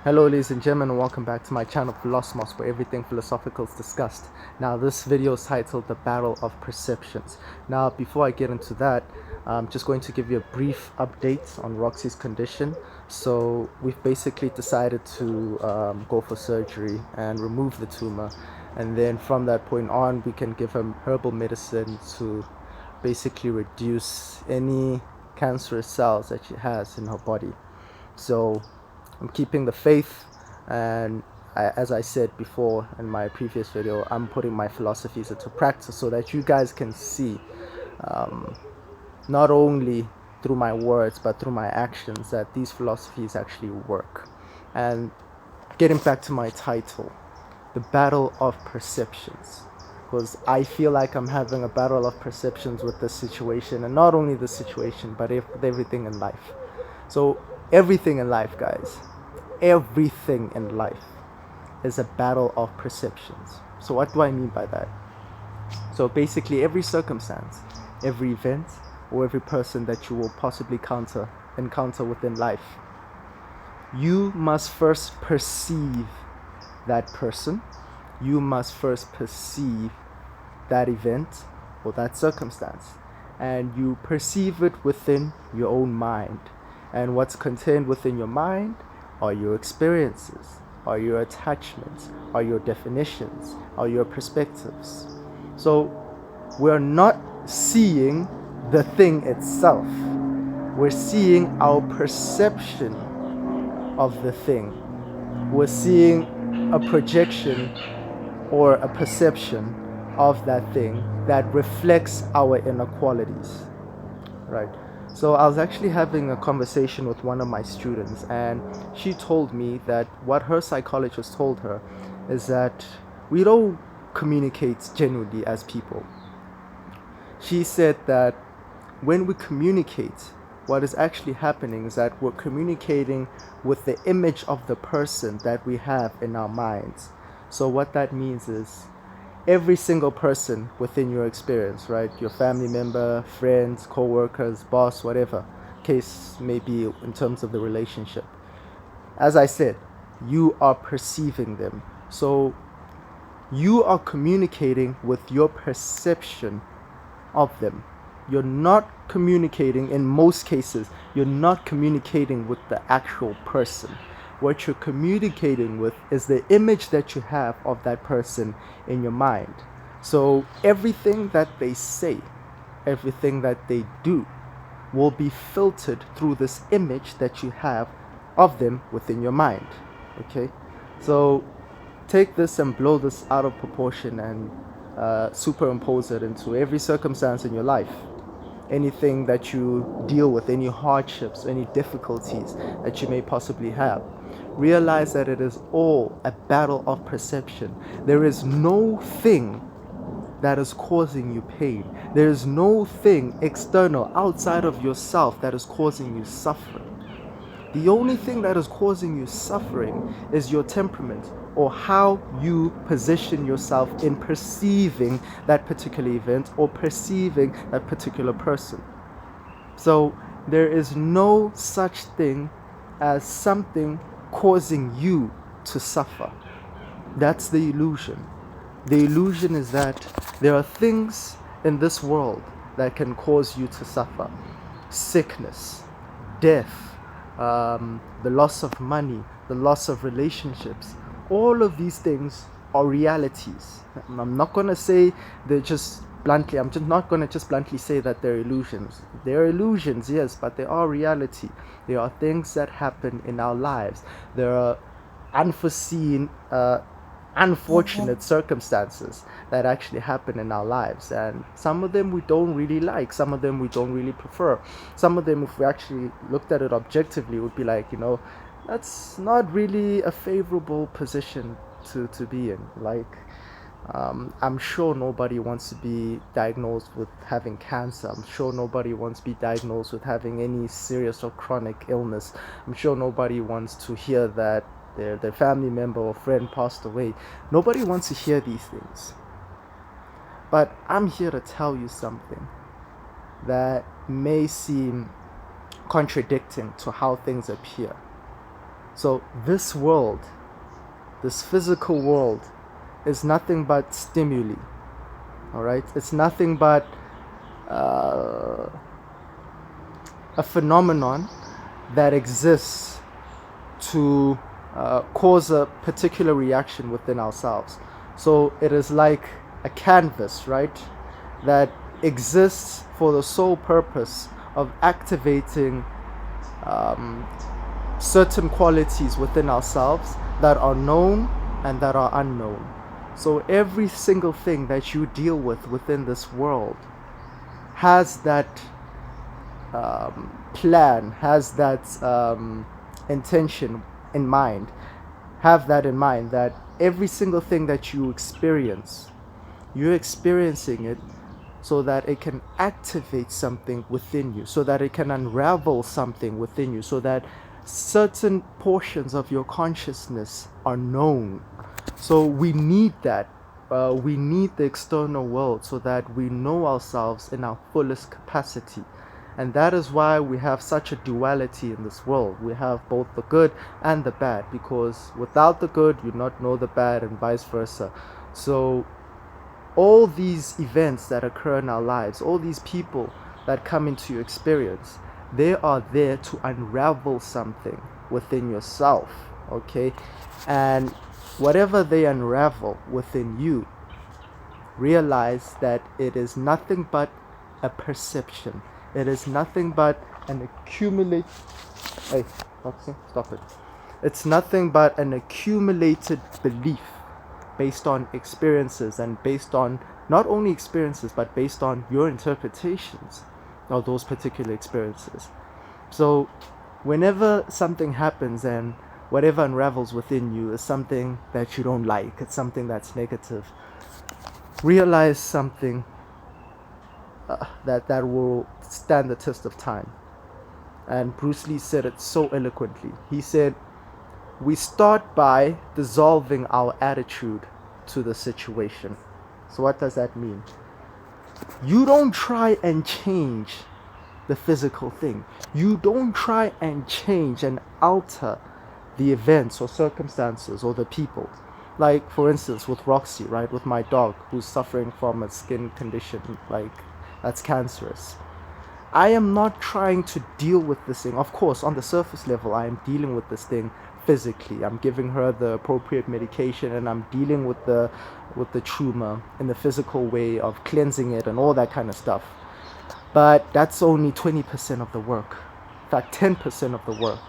Hello ladies and gentlemen, and welcome back to my channel Philosmos, where everything philosophical is discussed. Now this video is titled The Battle of Perceptions. Now before I get into that, I'm just going to give you a brief update on Roxy's condition. So we've basically decided to go for surgery and remove the tumor, and then from that point on we can give her herbal medicine to basically reduce any cancerous cells that she has in her body. So I'm keeping the faith, and as I said before in my previous video, I'm putting my philosophies into practice so that you guys can see, um, not only through my words but through my actions, that these philosophies actually work. And getting back to my title, The Battle of Perceptions, because I feel like I'm having a battle of perceptions with this situation, and not only this situation but with everything in life. So everything in life, guys, everything in life is a battle of perceptions. So what do I mean by that? So basically every circumstance, every event, or every person that you will possibly encounter within life, you must first perceive that person. You must first perceive that event or that circumstance, and you perceive it within your own mind. And what's contained within your mind are your experiences, are your attachments, are your definitions, are your perspectives. So we're not seeing the thing itself, we're seeing our perception of the thing. We're seeing a projection or a perception of that thing that reflects our inequalities, right? So I was actually having a conversation with one of my students, and she told me that what her psychologist told her is that we don't communicate genuinely as people. She said that when we communicate, what is actually happening is that we're communicating with the image of the person that we have in our minds. So what that means is every single person within your experience, right? Your family member, friends, co-workers, boss, whatever case may be in terms of the relationship. As I said, you are perceiving them. So you are communicating with your perception of them. You're not communicating, in most cases, you're not communicating with the actual person. What you're communicating with is the image that you have of that person in your mind. So everything that they say, everything that they do will be filtered through this image that you have of them within your mind. Okay? So take this and blow this out of proportion and superimpose it into every circumstance in your life. Anything that you deal with, any hardships, any difficulties that you may possibly have, realize that it is all a battle of perception. There is no thing that is causing you pain. There is no thing external outside of yourself that is causing you suffering. The only thing that is causing you suffering is your temperament, or how you position yourself in perceiving that particular event or perceiving that particular person. So there is no such thing as something causing you to suffer. That's the illusion. The illusion is that there are things in this world that can cause you to suffer. Sickness, death, the loss of money, the loss of relationships. All of these things are realities. I'm not going to say they're just bluntly, I'm just not going to just bluntly say that they're illusions. They're illusions, yes, but they are reality. They are things that happen in our lives. There are unforeseen, unfortunate circumstances that actually happen in our lives, and some of them we don't really like, some of them we don't really prefer. Some of them, if we actually looked at it objectively, would be like, that's not really a favorable position to be in. Like, I'm sure nobody wants to be diagnosed with having cancer. I'm sure nobody wants to be diagnosed with having any serious or chronic illness. I'm sure nobody wants to hear that their family member or friend passed away. Nobody wants to hear these things. But I'm here to tell you something that may seem contradicting to how things appear. So this world, this physical world, is nothing but stimuli. All right, it's nothing but uh, a phenomenon that exists to cause a particular reaction within ourselves. So it is like a canvas, right, that exists for the sole purpose of activating um, certain qualities within ourselves that are known and that are unknown. So every single thing that you deal with within this world has that plan, has that intention in mind. Have that in mind, that every single thing that you experience, you're experiencing it so that it can activate something within you, so that it can unravel something within you, so that certain portions of your consciousness are known. So we need that. We need the external world so that we know ourselves in our fullest capacity. And that is why we have such a duality in this world. We have both the good and the bad, because without the good, you not know the bad, and vice versa. So all these events that occur in our lives, all these people that come into your experience, they are there to unravel something within yourself, okay? And whatever they unravel within you, realize that it is nothing but a perception. It is nothing but an accumulate. Hey, Roxy, stop it. It's nothing but an accumulated belief based on experiences, and based on not only experiences but based on your interpretations of those particular experiences. So whenever something happens and whatever unravels within you is something that you don't like, it's something that's negative, realize something that will stand the test of time. And Bruce Lee said it so eloquently. He said, we start by dissolving our attitude to the situation. So what does that mean? You don't try and change the physical thing. You don't try and change and alter the events or circumstances or the people. Like, for instance, with Roxy, right? With my dog who's suffering from a skin condition, like, that's cancerous. I am not trying to deal with this thing. Of course, on the surface level, I am dealing with this thing physically. I'm giving her the appropriate medication, and I'm dealing with the tumor in the physical way of cleansing it and all that kind of stuff. But that's only 20% of the work. In fact, 10% of the work.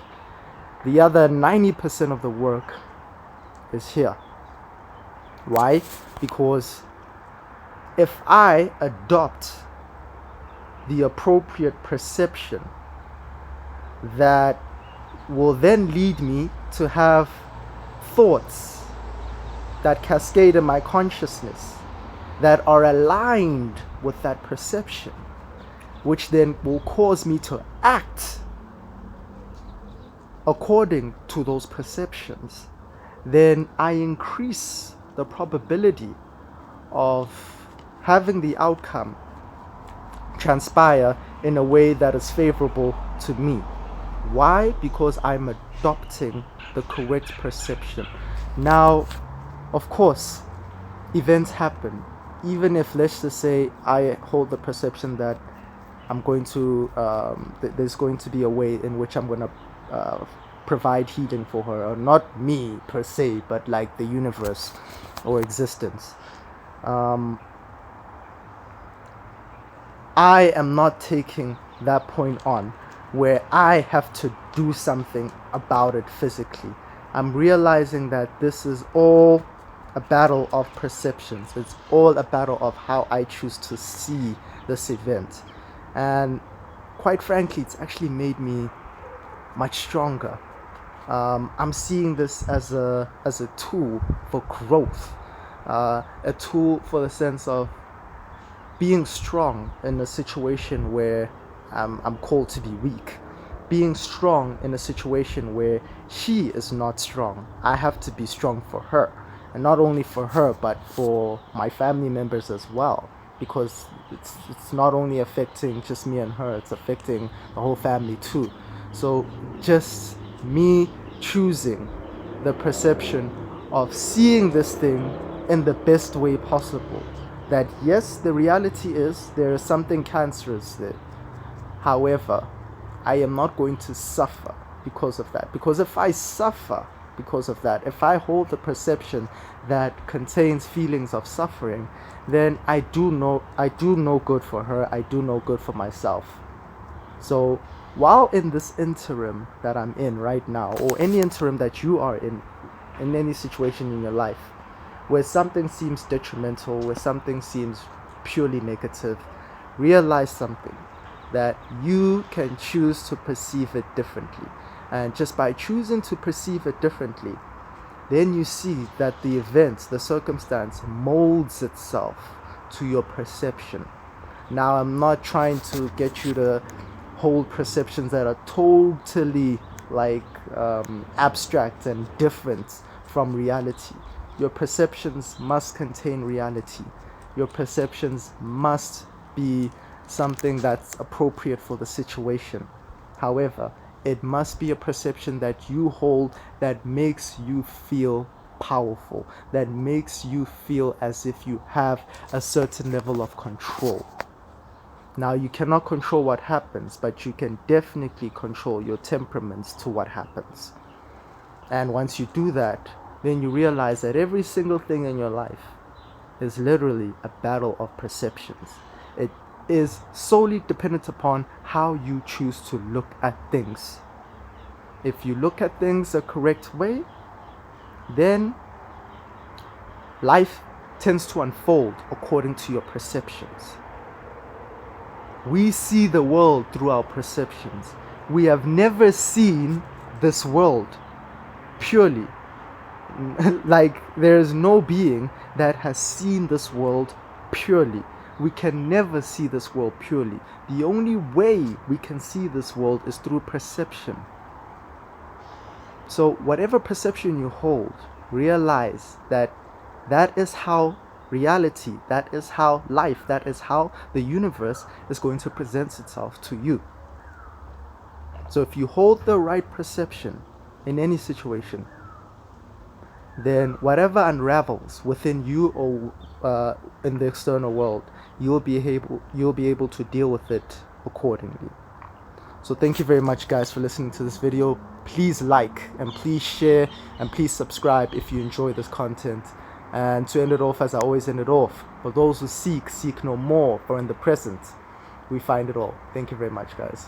The other 90% of the work is here. Why? Because if I adopt the appropriate perception that will then lead me to have thoughts that cascade in my consciousness that are aligned with that perception, which then will cause me to act according to those perceptions, then I increase the probability of having the outcome transpire in a way that is favorable to me. Why? Because I'm adopting the correct perception. Now, of course, events happen. Even if, let's just say, I hold the perception that I'm going to, there's going to be a way in which I'm going to provide healing for her, or not me per se, but like the universe or existence. I am not taking that point on where I have to do something about it physically. I'm realizing that this is all a battle of perceptions. It's all a battle of how I choose to see this event. And quite frankly, it's actually made me much stronger. I'm seeing this as a tool for growth, a tool for the sense of being strong in a situation where I'm called to be weak, being strong in a situation where she is not strong. I have to be strong for her, and not only for her, but for my family members as well, because it's not only affecting just me and her, it's affecting the whole family too. So just me choosing the perception of seeing this thing in the best way possible. That yes, the reality is there is something cancerous there. However, I am not going to suffer because of that. Because if I suffer because of that, if I hold the perception that contains feelings of suffering, then I do no good for her, I do no good for myself. So while in this interim that I'm in right now, or any interim that you are in any situation in your life, where something seems detrimental, where something seems purely negative, realize something, that you can choose to perceive it differently. And just by choosing to perceive it differently, then you see that the event, the circumstance molds itself to your perception. Now, I'm not trying to get you to hold perceptions that are totally abstract and different from reality. Your perceptions must contain reality. Your perceptions must be something that's appropriate for the situation. However, it must be a perception that you hold that makes you feel powerful, that makes you feel as if you have a certain level of control. Now, you cannot control what happens, but you can definitely control your temperaments to what happens. And once you do that, then you realize that every single thing in your life is literally a battle of perceptions. It is solely dependent upon how you choose to look at things. If you look at things the correct way, then life tends to unfold according to your perceptions. We see the world through our perceptions. We have never seen this world purely. There is no being that has seen this world purely. We can never see this world purely. The only way we can see this world is through perception. So whatever perception you hold, realize that that is how reality, that is how life, that is how the universe is going to present itself to you. So if you hold the right perception in any situation, then whatever unravels within you or in the external world, you'll be able to deal with it accordingly. So thank you very much, guys, for listening to this video. Please like and please share and please subscribe if you enjoy this content. And to end it off, as I always end it off, for those who seek no more, for in the present we find it all. Thank you very much, guys.